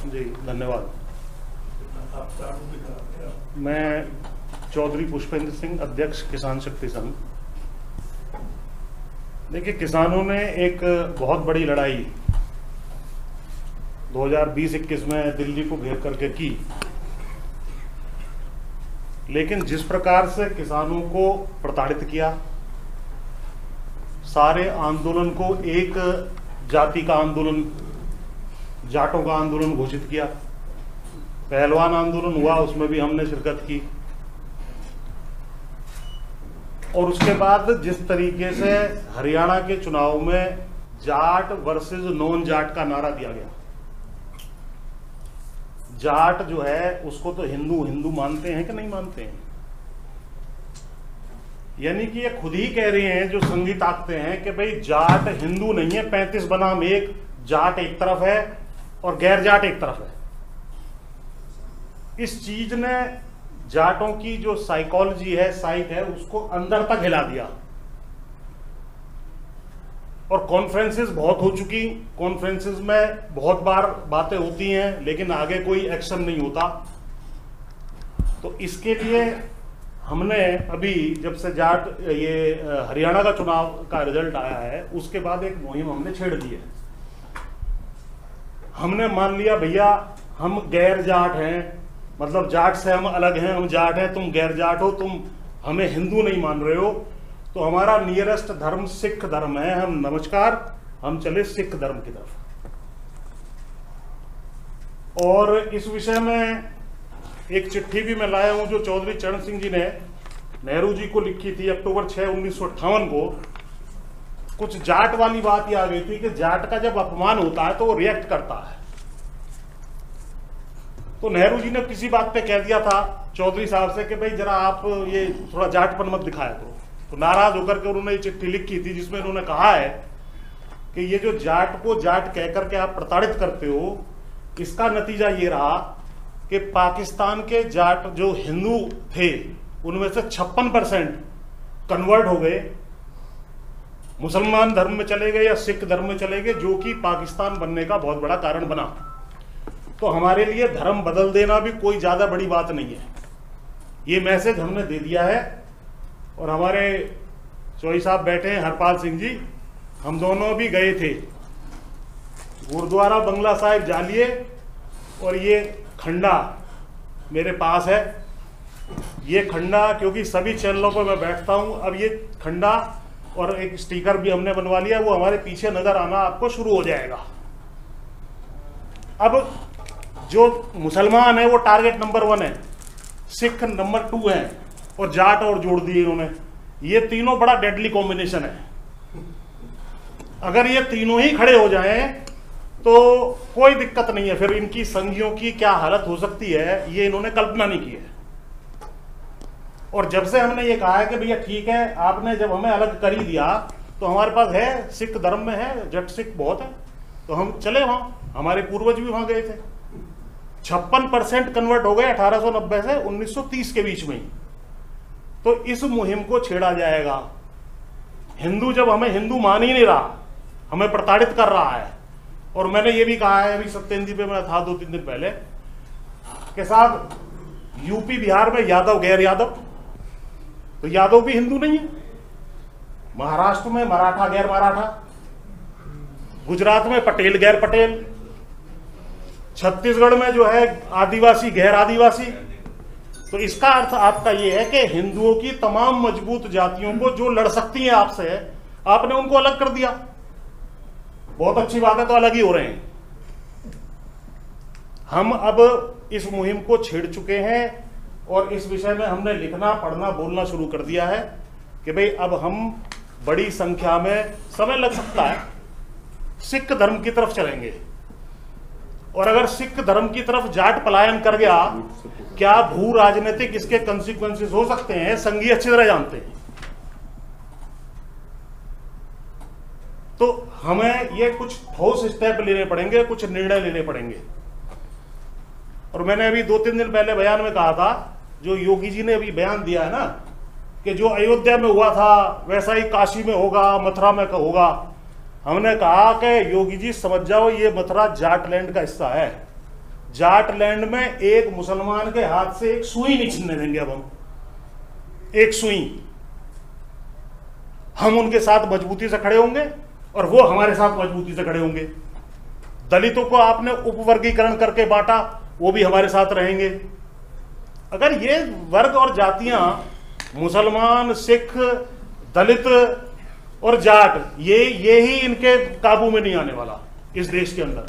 जी धन्यवाद। मैं चौधरी पुष्पेंद्र सिंह, अध्यक्ष किसान शक्ति संघ। देखिए, किसानों ने एक बहुत बड़ी लड़ाई 2020-21 में दिल्ली को घेर करके की, लेकिन जिस प्रकार से किसानों को प्रताड़ित किया, सारे आंदोलन को एक जाति का आंदोलन, जाटों का आंदोलन घोषित किया। पहलवान आंदोलन हुआ, उसमें भी हमने शिरकत की। और उसके बाद जिस तरीके से हरियाणा के चुनाव में जाट वर्सेस नॉन जाट का नारा दिया गया, जाट जो है उसको तो हिंदू हिंदू मानते हैं कि नहीं मानते हैं? यानी कि ये खुद ही कह रहे हैं जो संघी ताकते हैं कि भाई जाट हिंदू नहीं है, 35 बनाम 1, जाट एक तरफ है और गैर जाट एक तरफ है। इस चीज ने जाटों की जो साइकोलॉजी है, साइक है, उसको अंदर तक हिला दिया। और कॉन्फ्रेंसेस बहुत हो चुकी, कॉन्फ्रेंसेस में बहुत बार बातें होती हैं, लेकिन आगे कोई एक्शन नहीं होता। तो इसके लिए हमने अभी जब से जाट ये हरियाणा का चुनाव का रिजल्ट आया है, उसके बाद एक मुहिम हमने छेड़ दी है। हमने मान लिया भैया हम गैर जाट हैं, मतलब जाट से हम अलग हैं, हम जाट हैं, तुम गैर जाट हो, तुम हमें हिंदू नहीं मान रहे हो, तो हमारा नियरेस्ट धर्म सिख धर्म है, हम नमस्कार, हम चले सिख धर्म की तरफ। और इस विषय में एक चिट्ठी भी मैं लाया हूं जो चौधरी चरण सिंह जी ने नेहरू जी को लिखी थी अक्टूबर 6, 1958 को। कुछ जाट वाली बात ही आ गई थी कि जाट का जब अपमान होता है तो वो रिएक्ट करता है। तो नेहरू जी ने किसी बात पे कह दिया था चौधरी साहब से कि भाई जरा आप ये थोड़ा जाटपन मत दिखाया करो। तो नाराज होकर के उन्होंने ये चिट्ठी लिखी थी जिसमें उन्होंने कहा है कि ये जो जाट को जाट कह करके आप प्रताड़ित करते हो, इसका नतीजा ये रहा कि पाकिस्तान के जाट जो हिंदू थे उनमें से 56% कन्वर्ट हो गए, मुसलमान धर्म में चले गए या सिख धर्म में चले गए, जो कि पाकिस्तान बनने का बहुत बड़ा कारण बना। तो हमारे लिए धर्म बदल देना भी कोई ज्यादा बड़ी बात नहीं है। ये मैसेज हमने दे दिया है। और हमारे चौधरी साहब बैठे हैं, हरपाल सिंह जी, हम दोनों भी गए थे गुरुद्वारा बंगला साहिब जालिए, और ये खंडा मेरे पास है। ये खंडा, क्योंकि सभी चैनलों पर मैं बैठता हूं, अब ये खंडा और एक स्टिकर भी हमने बनवा लिया, वो हमारे पीछे नजर आना आपको शुरू हो जाएगा। अब जो मुसलमान है वो टारगेट नंबर 1 है, सिख नंबर 2 है, और जाट और जोड़ दिए इन्होंने। ये तीनों बड़ा डेडली कॉम्बिनेशन है। अगर ये तीनों ही खड़े हो जाएं तो कोई दिक्कत नहीं है। फिर इनकी संघियों की क्या हालत हो सकती है, ये इन्होंने कल्पना नहीं की है। और जब से हमने ये कहा है कि भैया ठीक है, आपने जब हमें अलग कर ही दिया, तो हमारे पास है, सिख धर्म में है, जट सिख बहुत है, तो हम चले वहां। हमारे पूर्वज भी वहां गए थे। 56% कन्वर्ट हो गए 1890 से 1930 के बीच में ही। तो इस मुहिम को छेड़ा जाएगा। हिंदू जब हमें हिंदू मान ही नहीं रहा, हमें प्रताड़ित कर रहा है। और मैंने ये भी कहा है, अभी सत्येंद्र पे मैं था 2-3 दिन पहले, कि साहब यूपी बिहार में यादव गैर यादव, तो यादव भी हिंदू नहीं है। महाराष्ट्र में मराठा गैर मराठा, गुजरात में पटेल गैर पटेल, छत्तीसगढ़ में जो है आदिवासी गैर आदिवासी। तो इसका अर्थ आपका ये है कि हिंदुओं की तमाम मजबूत जातियों को जो लड़ सकती हैं आपसे, आपने उनको अलग कर दिया। बहुत अच्छी बात है, तो अलग ही हो रहे हैं। हम अब इस मुहिम को छेड़ चुके हैं और इस विषय में हमने लिखना, पढ़ना, बोलना शुरू कर दिया है कि भाई अब हम बड़ी संख्या में, समय लग सकता है, सिख धर्म की तरफ चलेंगे। और अगर सिख धर्म की तरफ जाट पलायन कर गया, क्या भू राजनीतिक इसके कंसिक्वेंसेस हो सकते हैं, संघी अच्छी तरह जानते हैं। तो हमें ये कुछ ठोस स्टेप लेने पड़ेंगे, कुछ निर्णय लेने पड़ेंगे। और मैंने अभी 2-3 दिन पहले बयान में कहा था, जो योगी जी ने अभी बयान दिया है ना, कि जो अयोध्या में हुआ था वैसा ही काशी में होगा, मथुरा में होगा। हमने कहा कि योगी जी समझ जाओ, ये मथुरा जाटलैंड का हिस्सा है, जाट लैंड में एक मुसलमान के हाथ से एक सुई नहीं छीनने देंगे। अब हम एक सुई, हम उनके साथ मजबूती से खड़े होंगे और वो हमारे साथ मजबूती से खड़े होंगे। दलितों को आपने उपवर्गीकरण करके बांटा, वो भी हमारे साथ रहेंगे। अगर ये वर्ग और जातियां, मुसलमान, सिख, दलित और जाट, ये ही इनके काबू में नहीं आने वाला इस देश के अंदर।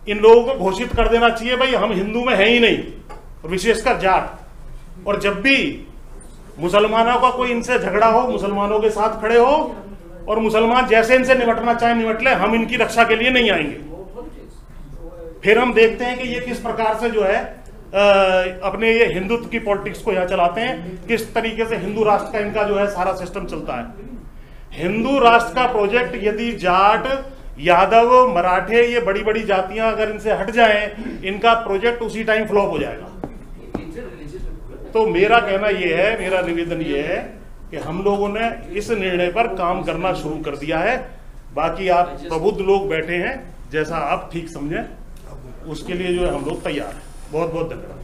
इन लोगों को घोषित कर देना चाहिए भाई हम हिंदू में है ही नहीं, और विशेषकर जाट। और जब भी मुसलमानों का कोई इनसे झगड़ा हो, मुसलमानों के साथ खड़े हो, और मुसलमान जैसे इनसे निपटना चाहे निपट ले, हम इनकी रक्षा के लिए नहीं आएंगे। फिर हम देखते हैं कि ये किस प्रकार से जो है अपने ये हिंदुत्व की पॉलिटिक्स को यहाँ चलाते हैं, किस तरीके से हिंदू राष्ट्र का इनका जो है सारा सिस्टम चलता है। हिंदू राष्ट्र का प्रोजेक्ट यदि जाट, यादव, मराठे, ये बड़ी बड़ी जातियां अगर इनसे हट जाएं, इनका प्रोजेक्ट उसी टाइम फ्लॉप हो जाएगा। तो मेरा कहना ये है, मेरा निवेदन ये है कि हम लोगों ने इस निर्णय पर काम करना शुरू कर दिया है। बाकी आप प्रबुद्ध लोग बैठे हैं, जैसा आप ठीक समझें उसके लिए जो है हम लोग तैयार हैं। बहुत बहुत धन्यवाद।